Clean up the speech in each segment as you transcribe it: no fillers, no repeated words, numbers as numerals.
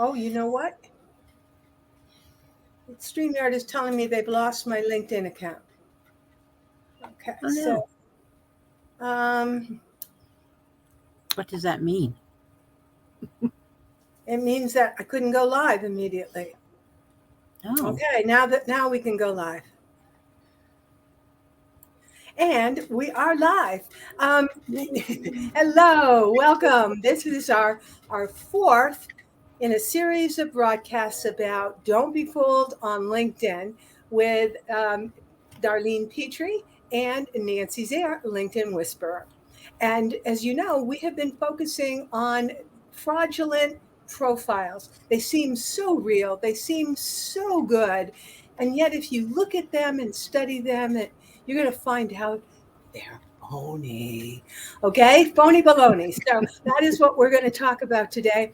Oh, you know what? StreamYard is telling me they've lost my LinkedIn account. Okay, Oh so no. um, What does that mean? it means that I couldn't go live immediately. Oh, Okay, now we can go live. And we are live. Um, yay. hello, welcome. This is our fourth in a series of broadcasts about Don't Be Fooled on LinkedIn with Darlene Petrie and Nancy Zare, LinkedIn Whisperer. And as you know, we have been focusing on fraudulent profiles. They seem so real, they seem so good. And yet, if you look at them and study them, you're going to find out they're phony. Okay, phony baloney. So that is what we're going to talk about today.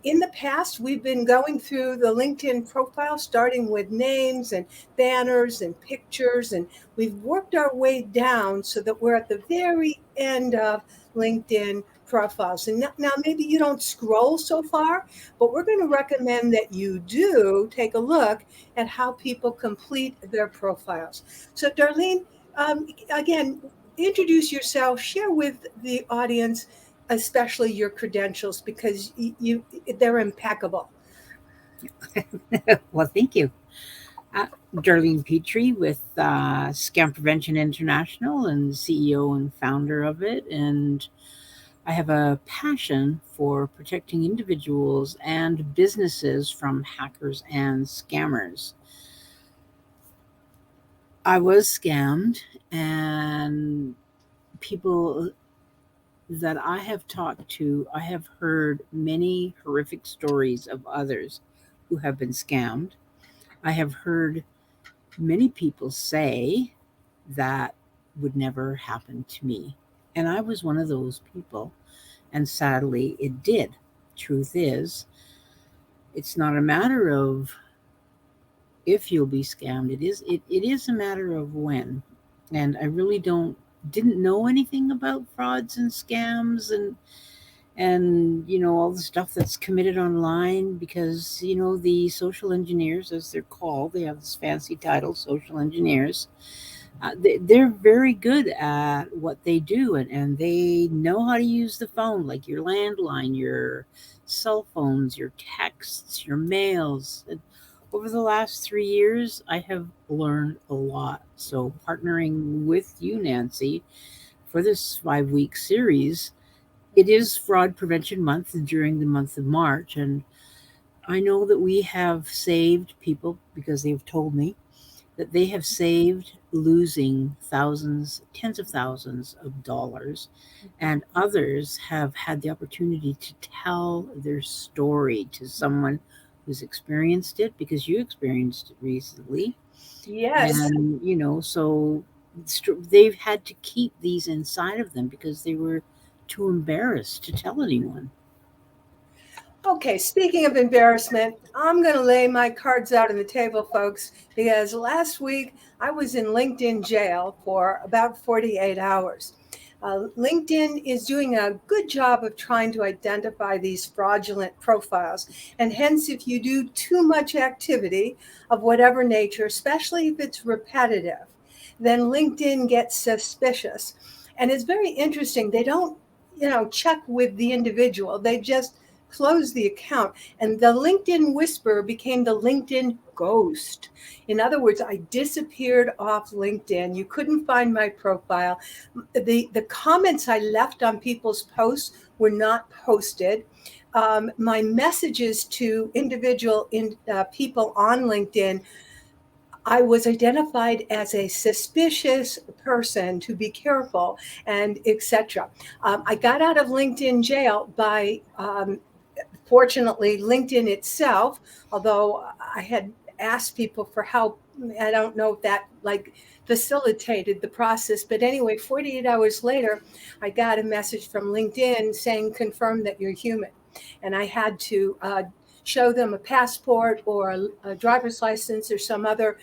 In the past, we've been going through the LinkedIn profile, starting with names and banners and pictures, and we've worked our way down so that we're at the very end of LinkedIn profiles. And now maybe you don't scroll so far, but we're going to recommend that you do take a look at how people complete their profiles. So, Darlene, again, introduce yourself, share with the audience, especially your credentials, because they're impeccable. Well, thank you. Darlene Petrie with Scam Prevention International and CEO and founder of it. And I have a passion for protecting individuals and businesses from hackers and scammers. I was scammed, and people that I have talked to, I have heard many horrific stories of others who have been scammed. I have heard many people say that would never happen to me. And I was one of those people. And sadly, it did. Truth is, it's not a matter of if you'll be scammed. It is a matter of when. And I really didn't know anything about frauds and scams and all the stuff that's committed online because the social engineers, as they're called, they have this fancy title, social engineers. They're very good at what they do, and they know how to use the phone, like your landline, your cell phones, your texts, your mails. And over the last 3 years, I have learned a lot. So partnering with you, Nancy, for this 5-week series, it is Fraud Prevention Month during the month of March, and I know that we have saved people because they've told me that they have saved losing thousands, tens of thousands of dollars, and others have had the opportunity to tell their story to someone who's experienced it because you experienced it recently. Yes. And, so they've had to keep these inside of them because they were too embarrassed to tell anyone. Okay, speaking of embarrassment, I'm going to lay my cards out on the table, folks, because last week I was in LinkedIn jail for about 48 hours. LinkedIn is doing a good job of trying to identify these fraudulent profiles. And hence, if you do too much activity of whatever nature, especially if it's repetitive, then LinkedIn gets suspicious. And it's very interesting. They don't, check with the individual. They just close the account. And the LinkedIn Whisper became the LinkedIn Ghost. In other words, I disappeared off LinkedIn. You couldn't find my profile. The comments I left on people's posts were not posted. My messages to individual people on LinkedIn, I was identified as a suspicious person to be careful and etc. I got out of LinkedIn jail by fortunately, LinkedIn itself, although I had asked people for help, I don't know if that like facilitated the process. But anyway, 48 hours later, I got a message from LinkedIn saying, confirm that you're human. And I had to show them a passport or a driver's license or some other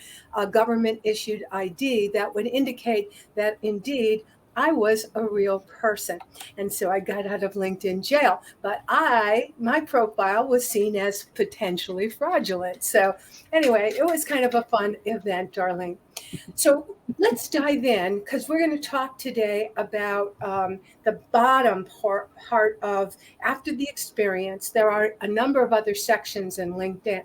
government issued ID that would indicate that indeed I was a real person. And so I got out of LinkedIn jail. But my profile was seen as potentially fraudulent. So anyway, it was kind of a fun event, Darlene. So let's dive in because we're going to talk today about the bottom part of after the experience. There are a number of other sections in LinkedIn.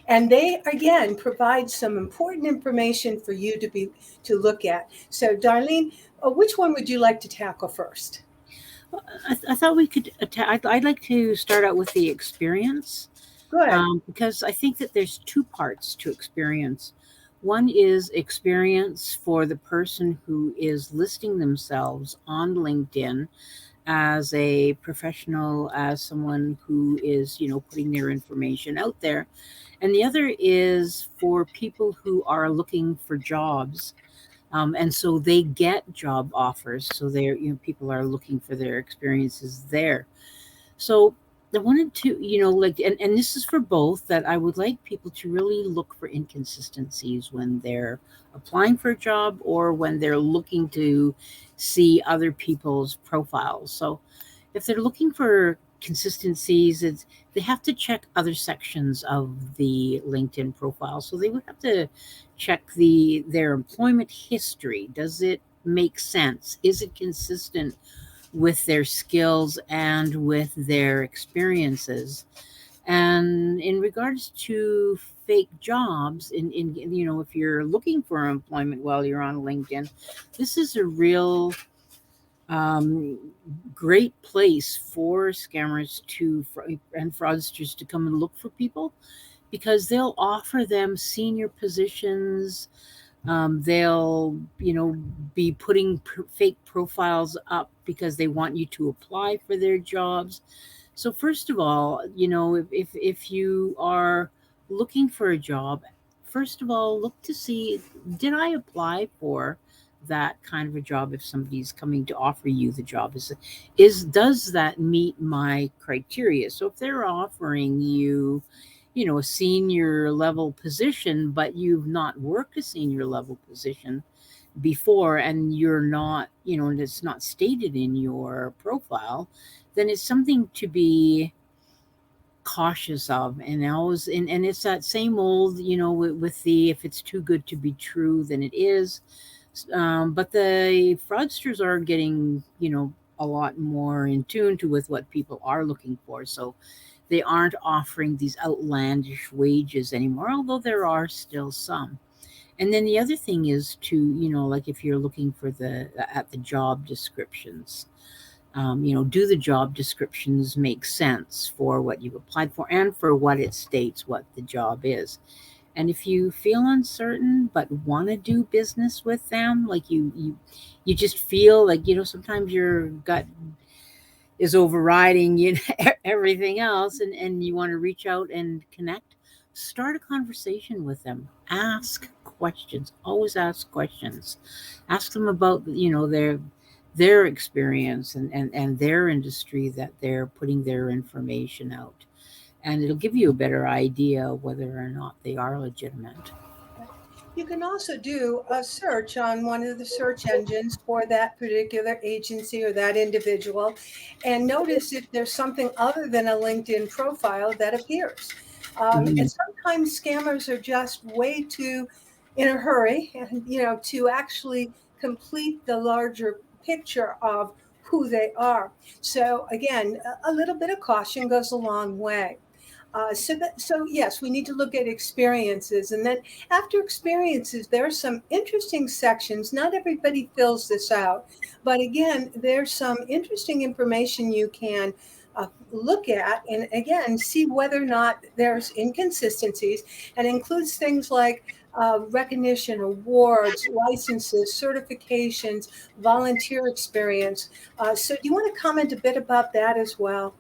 And they again provide some important information for you to look at. So, Darlene, which one would you like to tackle first? I thought we could I'd like to start out with the experience, Good. because I think that there's two parts to experience. One is experience for the person who is listing themselves on LinkedIn as a professional, as someone who is, putting their information out there. And the other is for people who are looking for jobs. And so they get job offers. So they're, people are looking for their experiences there. So I wanted to, and this is for both, that I would like people to really look for inconsistencies when they're applying for a job or when they're looking to see other people's profiles. So if they're looking for consistencies, they have to check other sections of the LinkedIn profile. So they would have to check their employment history. Does it make sense? Is it consistent with their skills and with their experiences? And in regards to fake jobs, in if you're looking for employment while you're on LinkedIn, this is a real great place for scammers and fraudsters to come and look for people, because they'll offer them senior positions. They'll, be putting fake profiles up because they want you to apply for their jobs. So first of all, if you are looking for a job, first of all, look to see, did I apply for that kind of a job? If somebody's coming to offer you the job, does that meet my criteria? So if they're offering you, a senior level position, but you've not worked a senior level position before, and you're not, and it's not stated in your profile, then it's something to be cautious of. And always, and it's that same old, with the, if it's too good to be true, then it is. But the fraudsters are getting, a lot more in tune to with what people are looking for. So they aren't offering these outlandish wages anymore, although there are still some. And then the other thing is to, like if you're looking for at the job descriptions, do the job descriptions make sense for what you've applied for and for what it states what the job is? And if you feel uncertain but want to do business with them, like you just feel like, sometimes your gut is overriding, everything else, and you want to reach out and connect, start a conversation with them. Ask questions. Always ask questions. Ask them about, their experience and their industry that they're putting their information out. And it'll give you a better idea whether or not they are legitimate. You can also do a search on one of the search engines for that particular agency or that individual and notice if there's something other than a LinkedIn profile that appears. And Mhm. sometimes scammers are just way too in a hurry, to actually complete the larger picture of who they are. So again, a little bit of caution goes a long way. So yes, we need to look at experiences, and then after experiences, there are some interesting sections. Not everybody fills this out, but again, there's some interesting information you can look at, and again, see whether or not there's inconsistencies, and includes things like recognition, awards, licenses, certifications, volunteer experience. So, do you want to comment a bit about that as well?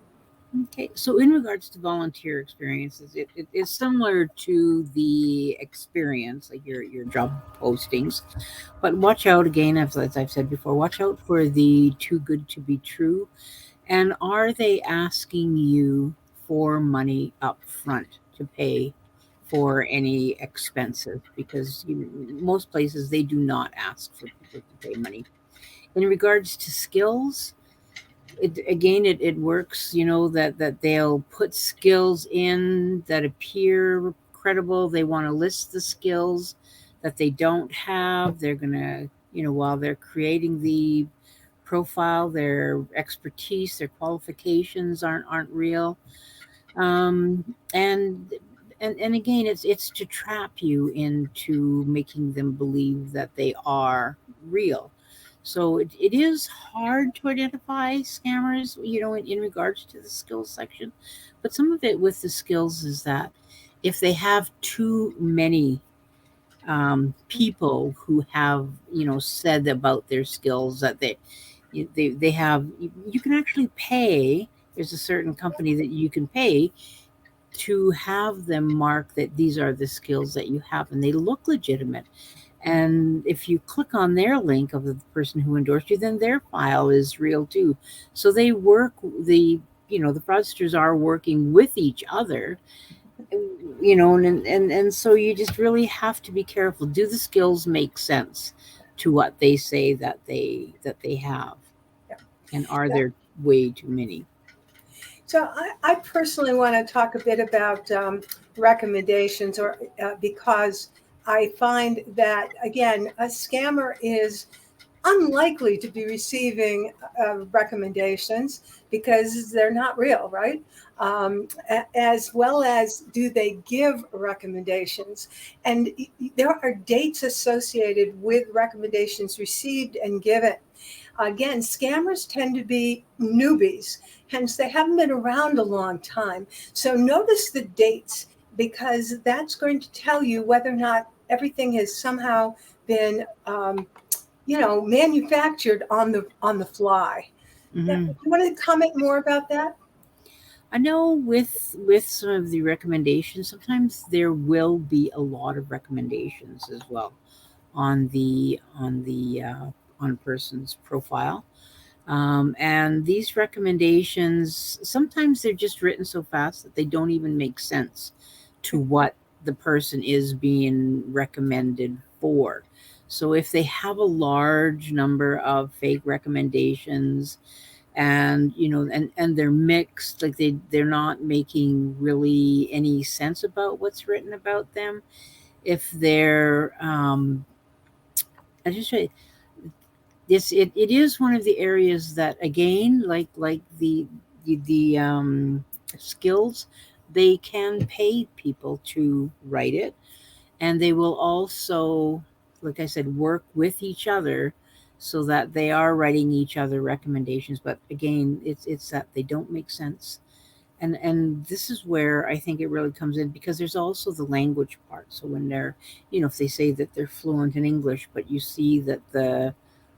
Okay, so in regards to volunteer experiences, it is similar to the experience, like your job postings, but watch out again, as I've said before, watch out for the too good to be true. And are they asking you for money up front to pay for any expenses? Because most places, they do not ask for people to pay money. In regards to skills, it works, that they'll put skills in that appear credible. They want to list the skills that they don't have. They're going to, while they're creating the profile, their expertise, their qualifications aren't real. And again, it's to trap you into making them believe that they are real. So it is hard to identify scammers, in regards to the skills section. But some of it with the skills is that if they have too many people who have, said about their skills that they have, you can actually pay. There's a certain company that you can pay to have them mark that these are the skills that you have, and they look legitimate. And if you click on their link of the person who endorsed you, then their file is real too. So they work, the fraudsters are working with each other, and so you just really have to be careful. Do the skills make sense to what they say that they have? Yeah. And are Yeah. there way too many? So I personally want to talk a bit about recommendations, or because I find that, again, a scammer is unlikely to be receiving recommendations because they're not real, right? As well as, do they give recommendations? And there are dates associated with recommendations received and given. Again, scammers tend to be newbies, hence they haven't been around a long time. So notice the dates, because that's going to tell you whether or not everything has somehow been manufactured on the fly. Yeah, Hmm. you want to comment more about that? I know with some of the recommendations, sometimes there will be a lot of recommendations as well on a person's profile. And these recommendations, sometimes they're just written so fast that they don't even make sense to what the person is being recommended for. So if they have a large number of fake recommendations, and they're mixed, like they're not making really any sense about what's written about them. If they're I just say it is one of the areas that, again, like the skills, they can pay people to write it, and they will also, like I said, work with each other so that they are writing each other recommendations. But again, it's that they don't make sense. And this is where I think it really comes in, because there's also the language part. So when they're, if they say that they're fluent in English, but you see that the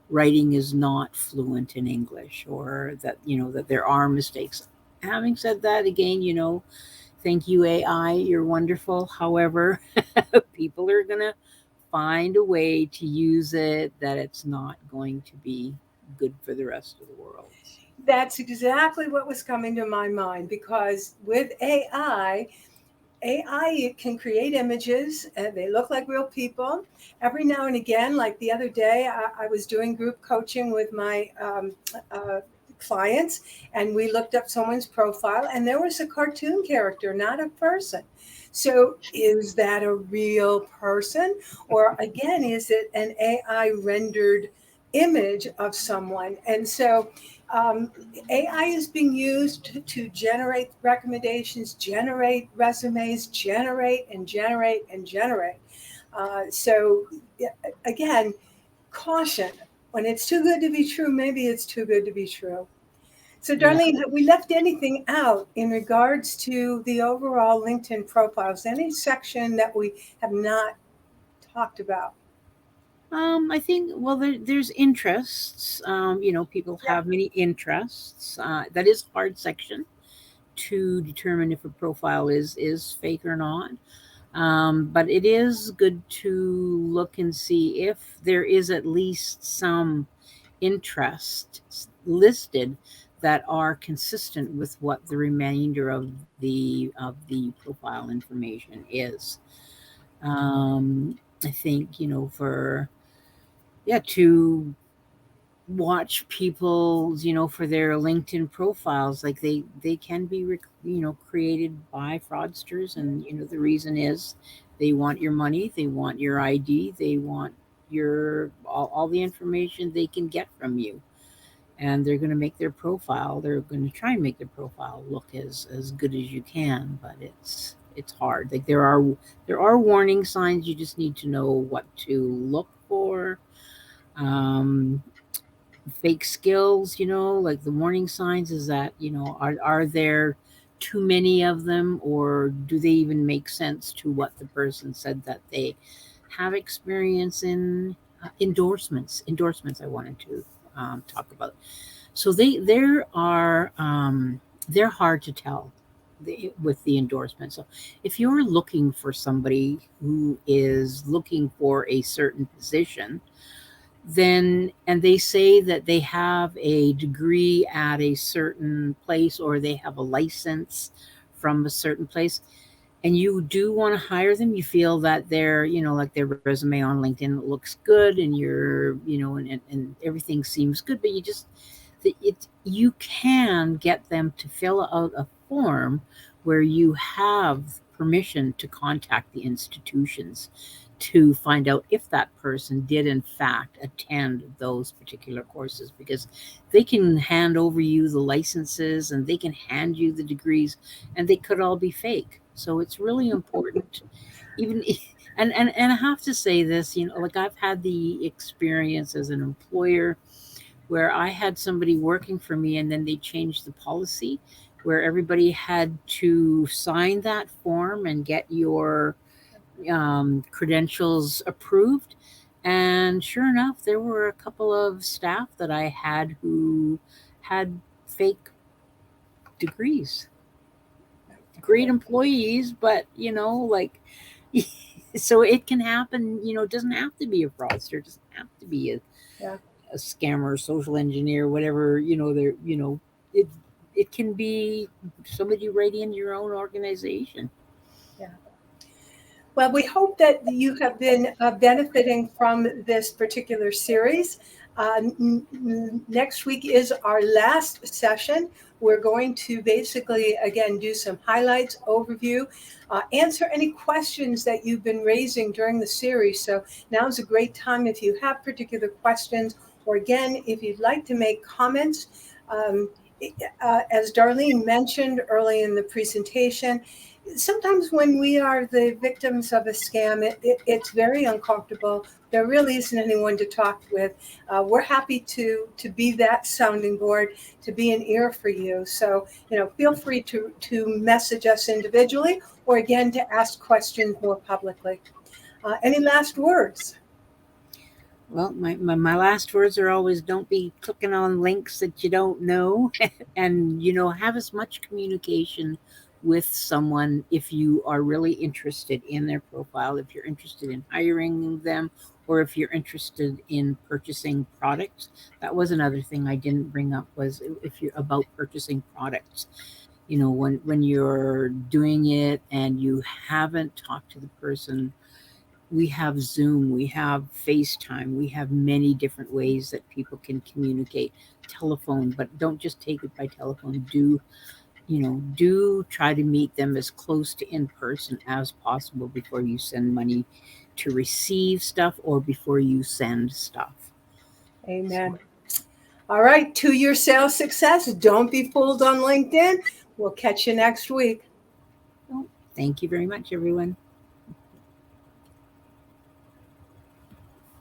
writing is not fluent in English, or that, that there are mistakes. Having said that, again, thank you, AI, you're wonderful. However, people are going to find a way to use it that it's not going to be good for the rest of the world. That's exactly what was coming to my mind, because with AI can create images and they look like real people. Every now and again, like the other day, I was doing group coaching with my clients, and we looked up someone's profile, and there was a cartoon character, not a person. So is that a real person? Or again, is it an AI rendered image of someone? And so um, AI is being used to generate recommendations, generate resumes, generate and generate and generate. So, again, caution. When it's too good to be true, maybe it's too good to be true. So, Yeah. Darlene, have we left anything out in regards to the overall LinkedIn profiles? Any section that we have not talked about? I think, well, there's interests. People Yeah. have many interests. That is hard section to determine if a profile is fake or not. But it is good to look and see if there is at least some interests listed that are consistent with what the remainder of the profile information is. I think, for, yeah, to watch people, for their LinkedIn profiles. Like they can be, created by fraudsters, and the reason is they want your money, they want your ID, they want your all the information they can get from you, and they're going to make their profile. They're going to try and make their profile look as good as you can, but it's hard. Like there are warning signs. You just need to know what to look for. Um, Fake skills, like the warning signs is that, are there too many of them, or do they even make sense to what the person said that they have experience in? Endorsements I wanted to talk about. So they're hard to tell with the endorsement. So if you're looking for somebody who is looking for a certain position, then and they say that they have a degree at a certain place, or they have a license from a certain place, and you do want to hire them, you feel that their, like their resume on LinkedIn looks good, and you're, and everything seems good, but you can get them to fill out a form where you have permission to contact the institutions to find out if that person did in fact attend those particular courses, because they can hand over you the licenses and they can hand you the degrees, and they could all be fake. So it's really important, even and I have to say this, like I've had the experience as an employer where I had somebody working for me, and then they changed the policy where everybody had to sign that form and get your credentials approved. And sure enough, there were a couple of staff that I had who had fake degrees. Great employees, but like, so it can happen. It doesn't have to be a fraudster. It doesn't have to be Yeah. a scammer, social engineer, whatever. It it can be somebody right in your own organization. Well, we hope that you have been benefiting from this particular series. Next week is our last session. We're going to basically, again, do some highlights, overview, answer any questions that you've been raising during the series. So now's a great time if you have particular questions, or again, if you'd like to make comments. As Darlene mentioned early in the presentation, sometimes when we are the victims of a scam, it's very uncomfortable. There really isn't anyone to talk with. We're happy to be that sounding board, to be an ear for you. So, feel free to message us individually, or again, to ask questions more publicly. Any last words? Well, my last words are always, don't be clicking on links that you don't know. And have as much communication with someone if you are really interested in their profile, if you're interested in hiring them, or if you're interested in purchasing products. That was another thing I didn't bring up, was if you're about purchasing products. When you're doing it and you haven't talked to the person, we have Zoom, we have FaceTime, we have many different ways that people can communicate. Telephone, but don't just take it by telephone. Do try to meet them as close to in person as possible before you send money to receive stuff, or before you send stuff. Amen. All right, to your sales success. Don't be fooled on LinkedIn. We'll catch you next week. Well, thank you very much, everyone.